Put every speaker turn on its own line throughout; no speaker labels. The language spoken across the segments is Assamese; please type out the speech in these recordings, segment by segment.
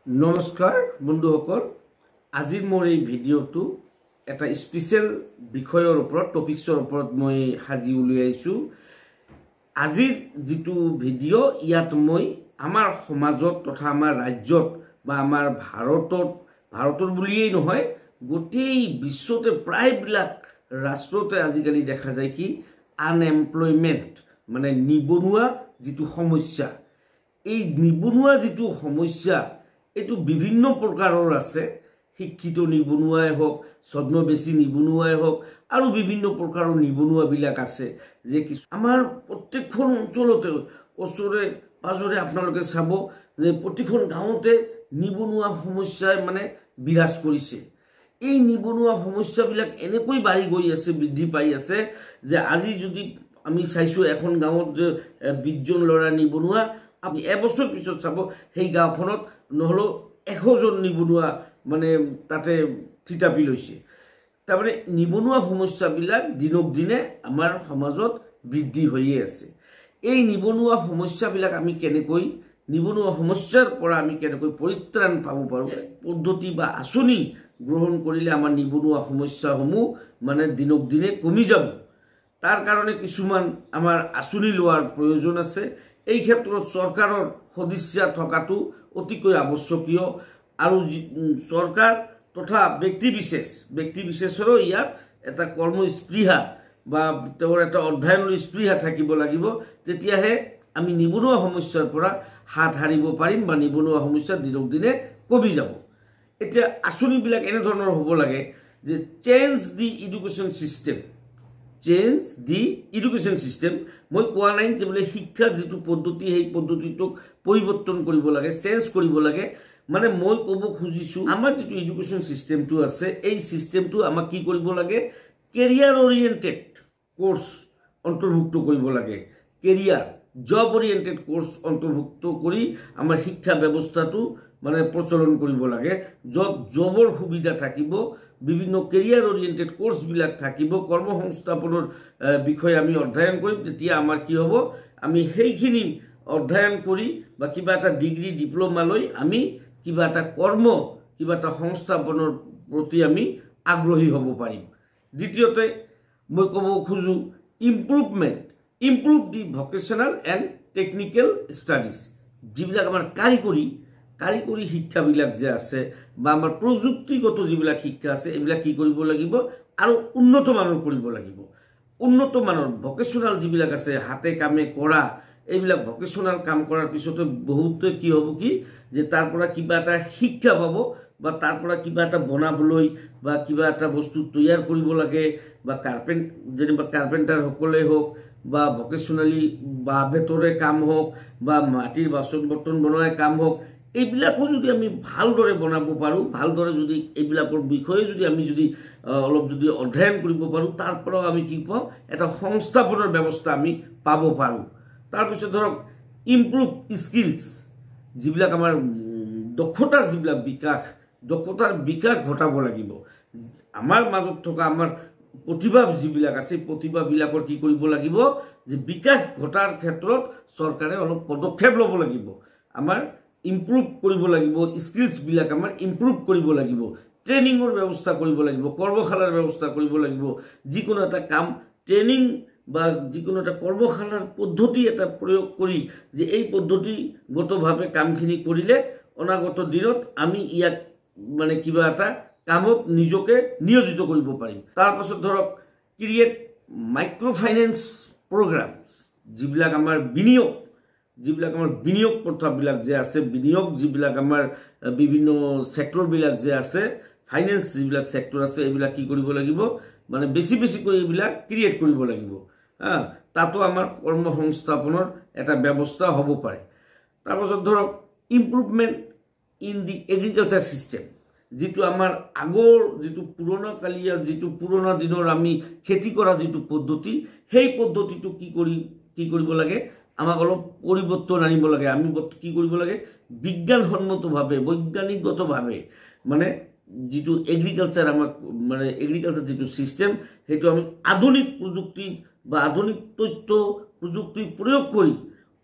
নমস্কাৰ বন্ধুসকল আজিৰ মোৰ এই ভিডিঅ'টো এটা স্পেশাল বিষয়ৰ ওপৰত টপিকছৰ ওপৰত মই হাজি উলিয়াইছো আজিৰ যেটো ভিডিঅ' ইয়াত মই আমাৰ সমাজত তথা আমাৰ ৰাজ্যত বা আমাৰ ভাৰতৰ বুলিয়েই নহয় গোটেই বিশ্বতে প্ৰায়বিলাক ৰাষ্ট্ৰতে আজিকালি দেখা যায় কি আনএমপ্লয়মেন্ট মানে নিবনুৱা যেটো সমস্যা এই নিবনুৱা যেটো সমস্যা এটো বিভিন্ন প্ৰকাৰৰ আছে শিক্ষিত নিবনুৱাই হোক ছদ্মবেশী নিবনুৱাই হোক আৰু বিভিন্ন প্ৰকাৰৰ নিবনুৱা বিলাক আছে যে কি আমাৰ প্ৰত্যেকখন অঞ্চলতে ওচৰে পাজৰে আপোনালোকে চাব যে প্ৰতিখন গাঁৱতে নিবনুৱা সমস্যাই মানে বিৰাজ কৰিছে এই নিবনুৱা সমস্যাবিলাক এনেকৈ বাঢ়ি গৈ আছে বৃদ্ধি পাই আছে যে আজি যদি আমি চাইছো এখন গাঁৱত যে 20 জন ল'ৰা নিবনুৱা আপনি এবছৰ পিছত চাব সেই গাঁওখনত নহলো 100 জন নিবনুৱা মানে তাতে থিতাপি লৈছে তাৰমানে নিবনুৱা সমস্যাবিলাক দিনক দিনে আমাৰ সমাজত বৃদ্ধি হৈয়ে আছে এই নিবনুৱা সমস্যাবিলাক আমি কেনেকৈ নিবনুৱা সমস্যাৰ পৰা আমি কেনেকৈ পৰিত্ৰাণ পাব পাৰো পদ্ধতি বা আঁচনি গ্ৰহণ কৰিলে আমাৰ নিবনুৱা সমস্যাসমূহ মানে দিনক দিনে কমি যাব তাৰ কাৰণে কিছুমান আমাৰ আঁচনি লোৱাৰ প্ৰয়োজন আছে এই ক্ষেত্ৰত চৰকাৰৰ সদিচ্ছা থকাটো অতিকৈ আৱশ্যকীয় আৰু চৰকাৰ তথা ব্যক্তি বিশেষৰো ইয়াত এটা কৰ্মস্পৃহা বা তেওঁৰ এটা অধ্যয়নৰ স্পৃহা থাকিব লাগিব তেতিয়াহে আমি নিবনুৱা সমস্যাৰ পৰা হাত হাৰিব পাৰিম বা নিবনুৱা সমস্যা দিনক দিনে কমি যাব এতিয়া আঁচনিবিলাক এনে ধৰণৰ হ'ব লাগে যে চেঞ্জ দি এডুকেশ্যন সিস্টেম চেঞ্জ দি এডুকেশ্যন সিস্টেম মই কোৱা নাই যে বলে শিক্ষাৰ যেটো পদ্ধতি সেই পদ্ধতিটোক পৰিৱৰ্তন কৰিব লাগে চেঞ্জ কৰিব লাগে মানে মই ক'ব খুজিছো আমাৰ যেটো এডুকেশ্যন সিস্টেমটো আছে এই সিস্টেমটো আমাক কি কৰিব লাগে কেৰিয়াৰ ওৰিয়েন্টেড কোৰ্স অন্তৰ্ভুক্ত কৰিব লাগে কেৰিয়াৰ জব ওৰিয়েন্টেড কোৰ্স অন্তৰ্ভুক্ত কৰি আমাৰ শিক্ষা ব্যৱস্থাটো মানে প্ৰচলন কৰিব লাগে যত জবৰ সুবিধা থাকিব বিভিন্ন কেৰিয়াৰ ওৰিয়েন্টেড কোৰ্স বিলাক থাকিব কৰ্মসংস্থাপনৰ বিষয় আমি অধ্যয়ন কৰিম তেতিয়া আমাৰ কি হ'ব আমি সেইখিনি অধ্যয়ন কৰি বা কিবা এটা ডিগ্ৰী ডিপ্লোমা লৈ আমি কিবা এটা কৰ্ম কিবা এটা সংস্থাপনৰ প্ৰতি আমি আগ্ৰহী হ'ব পাৰিম দ্বিতীয়তে মই ক'ব খুজু improve the vocational and technical studies যিবিলাক আমাৰ কাৰিকৰী শিক্ষাবিলাক যে আছে বা আমাৰ প্ৰযুক্তিগত যিবিলাক শিক্ষা আছে এইবিলাক কি কৰিব লাগিব আৰু উন্নত মানৰ কৰিব লাগিব উন্নত মানৰ ভকেশনাল যিবিলাক আছে হাতে কামে কৰা এইবিলাক ভকেশনাল কাম কৰাৰ পিছতে বহুতে কি হ'ব কি যে তাৰ পৰা কিবা এটা শিক্ষা পাব বা তাৰ পৰা কিবা এটা বনাবলৈ বা কিবা এটা বস্তু তৈয়াৰ কৰিব লাগে বা কাৰ্পেন্টাৰ সকলে হোক বা ভকেশনালি বা বেতৰে কাম হোক বা মাটিৰ বাচন বৰ্তন বনোৱাৰ কাম হোক এইবিলাকো যদি আমি ভালদৰে বনাব পাৰো ভালদৰে যদি এইবিলাকৰ বিষয়ে যদি আমি যদি অলপ যদি অধ্যয়ন কৰিব পাৰো তাৰ পৰা আমি কি পাওঁ এটা সংস্থাপনৰ ব্যৱস্থা আমি পাব পাৰো তাৰ পিছত ধৰক ইমপ্ৰুভ স্কিলছ যিবিলাক আমাৰ দক্ষতাৰ যিবিলাক দক্ষতাৰ বিকাশ ঘটাব লাগিব আমাৰ মাজত থকা আমাৰ প্ৰতিভা যিবিলাক আছে প্ৰতিভাবিলাকৰ কি কৰিব লাগিব যে বিকাশ ঘটাৰ ক্ষেত্ৰত চৰকাৰে অলপ পদক্ষেপ ল'ব লাগিব আমাৰ ইমপ্ৰুভ কৰিব লাগিব স্কিলছ বিলাক আমাৰ ইমপ্ৰুভ কৰিব লাগিব ট্ৰেনিংৰ ব্যৱস্থা কৰিব লাগিব কৰ্মশালাৰ ব্যৱস্থা কৰিব লাগিব যিকোনো এটা কাম ট্ৰেনিং বা যিকোনো এটা কৰ্মশালাৰ পদ্ধতি এটা প্ৰয়োগ কৰি যে এই পদ্ধতিগতভাৱে কামখিনি কৰিলে অনাগত দিনত আমি ইয়াক মানে কিবা এটা কামত নিজকে নিয়োজিত কৰিব পাৰিম তাৰ পাছত ধৰক ক্ৰিয়েট মাইক্ৰ ফাইনেন্স প্ৰগ্ৰামছ যিবিলাক আমাৰ বিনিয়োগ প্ৰথাবিলাক যে আছে বিনিয়োগ যিবিলাক আমাৰ বিভিন্ন সেক্টৰবিলাক যে আছে ফাইনেন্স যিবিলাক সেক্টৰ আছে এইবিলাক কি কৰিব লাগিব মানে বেছি কৰি এইবিলাক ক্ৰিয়েট কৰিব লাগিব তাতো আমাৰ কৰ্মসংস্থাপনৰ এটা ব্যৱস্থা হ'ব পাৰে তাৰ পাছত ধৰক improvement in the agriculture system যেটো আমাৰ আগৰ যেটো পুৰণা দিনৰ আমি খেতি কৰা যেটো পদ্ধতি সেই পদ্ধতিটো কি কৰিব লাগে আমাক অলপ পৰিৱৰ্তন আনিব লাগে আমি কি কৰিব লাগে বিজ্ঞানসন্মতভাৱে বৈজ্ঞানিকগতভাৱে মানে যেটো এগ্ৰিকালচাৰ আমাক মানে এগ্ৰিকালচাৰ যেটো সিস্টেম হেতু আমি আধুনিক প্ৰযুক্তি বা আধুনিক তথ্য প্ৰযুক্তি প্ৰয়োগ কৰি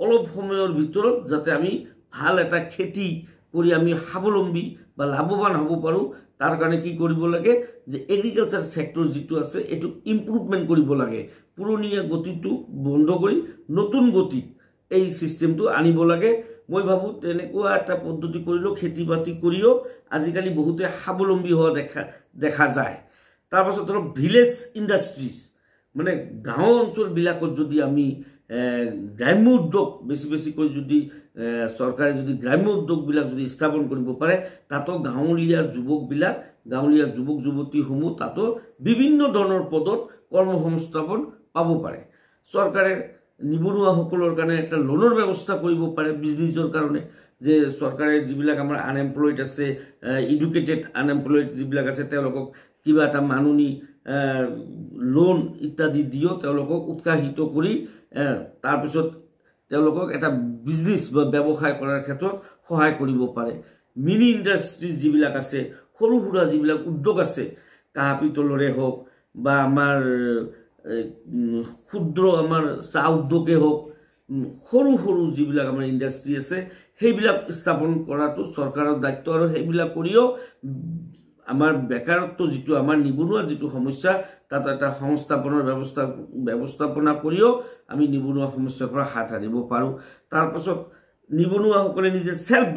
অলপ সময়ৰ ভিতৰত যাতে আমি ভাল এটা খেতি কৰি আমি স্বাৱলম্বী বা লাভৱান হ'ব পাৰোঁ তাৰ কাৰণে কি কৰিব লাগে যে এগ্ৰিকালচাৰ সেক্টৰ যিটো আছে এটো ইমপ্ৰুভমেন্ট কৰিব লাগে পুৰণিয়া গতিটো বন্ধ কৰি নতুন গতিত এই সিস্টেমটো আনিব লাগে মই ভাবো তেনেকুৱা এটা পদ্ধতি কৰিলো খেতি বাতি কৰিও আজিকালি বহুতে স্বাৱলম্বী হোৱা দেখা যায় তাৰ পাছত ধৰক ভিলেজ ইন্ডাষ্ট্ৰিজ মানে গাঁও অঞ্চল বিলাকত যদি আমি গ্ৰাম্য উদ্যোগ বেছি কৰি যদি সৰকাৰে যদি গ্ৰাম্য উদ্যোগ বিলাক যদি স্থাপন কৰিব পাৰে তাতো গাঁৱলীয়া যুৱক বিলাক গাঁৱলীয়া যুৱক যুৱতী সমূহ তাতো বিভিন্ন ধৰণৰ পদত কৰ্মসংস্থাপন পাব পাৰে সৰকাৰে নিবনুৱা সকলৰ কাৰণে এটা লোনৰ ব্যৱস্থা কৰিব পাৰে বিজনেছৰ কাৰণে যে সৰকাৰে যিবিলাক আমাৰ আনএমপ্লয়েড আছে এডুকেটেড আনএমপ্লয়েড যিবিলাক আছে তেওঁলোকক কিবা এটা মাননি লোন ইত্যাদি দিও তেওঁলোকক উৎসাহিত কৰি তাৰ পিছত তেওঁলোকক এটা বিজনেছ বা ব্যৱসায় কৰাৰ ক্ষেত্ৰত সহায় কৰিব পাৰে মিনি ইন্ডাষ্ট্ৰি যিবিলাক আছে সৰু সুৰা যিবিলাক উদ্যোগ আছে কাঁহ পিতলৰে হওক বা আমাৰ ক্ষুদ্ৰ আমাৰ চাহ উদ্যোগে হওক সৰু যিবিলাক আমাৰ ইন্ডাষ্ট্ৰি আছে সেইবিলাক স্থাপন কৰাটো চৰকাৰৰ দায়িত্ব আৰু সেইবিলাক কৰিও আমাৰ বেকাৰত্ব যিটো আমাৰ নিবনুৱা যিটো সমস্যা তাত এটা সংস্থাপনৰ ব্যৱস্থাপনা কৰিও আমি নিবনুৱা সমস্যাৰ পৰা হাত সাৰিব পাৰো তাৰ পাছত নিবনুৱাসকলে নিজে সেলফ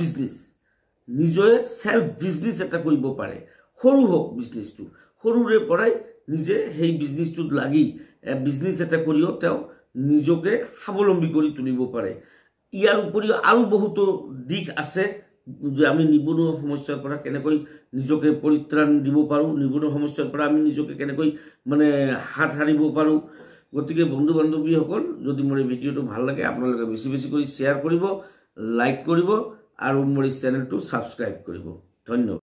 বিজনেছ এটা কৰিব পাৰে সৰু হোক বিজনেছটো সৰুৰে পৰাই নিজে সেই বিজনেছটোত লাগি বিজনেছ এটা কৰিও তেওঁ নিজকে স্বাৱলম্বী কৰি তুলিব পাৰে ইয়াৰ উপৰিও আৰু বহুতো দিশ আছে যে আমি নিবনুৱা সমস্যাৰ পৰা কেনেকৈ নিজকে পৰিত্ৰাণ দিব পাৰো নিবনুৱা সমস্যাৰ পৰা আমি নিজকে কেনেকৈ মানে হাত সাৰিব পাৰো গতিকে বন্ধু বান্ধৱীসকল যদি মোৰ এই ভিডিঅটো ভাল লাগে আপোনালোকে বেছি কৰি শ্বেয়াৰ কৰিব লাইক কৰিব আৰু মোৰ এই চেনেলটো সাবস্ক্ৰাইব কৰিব ধন্যবাদ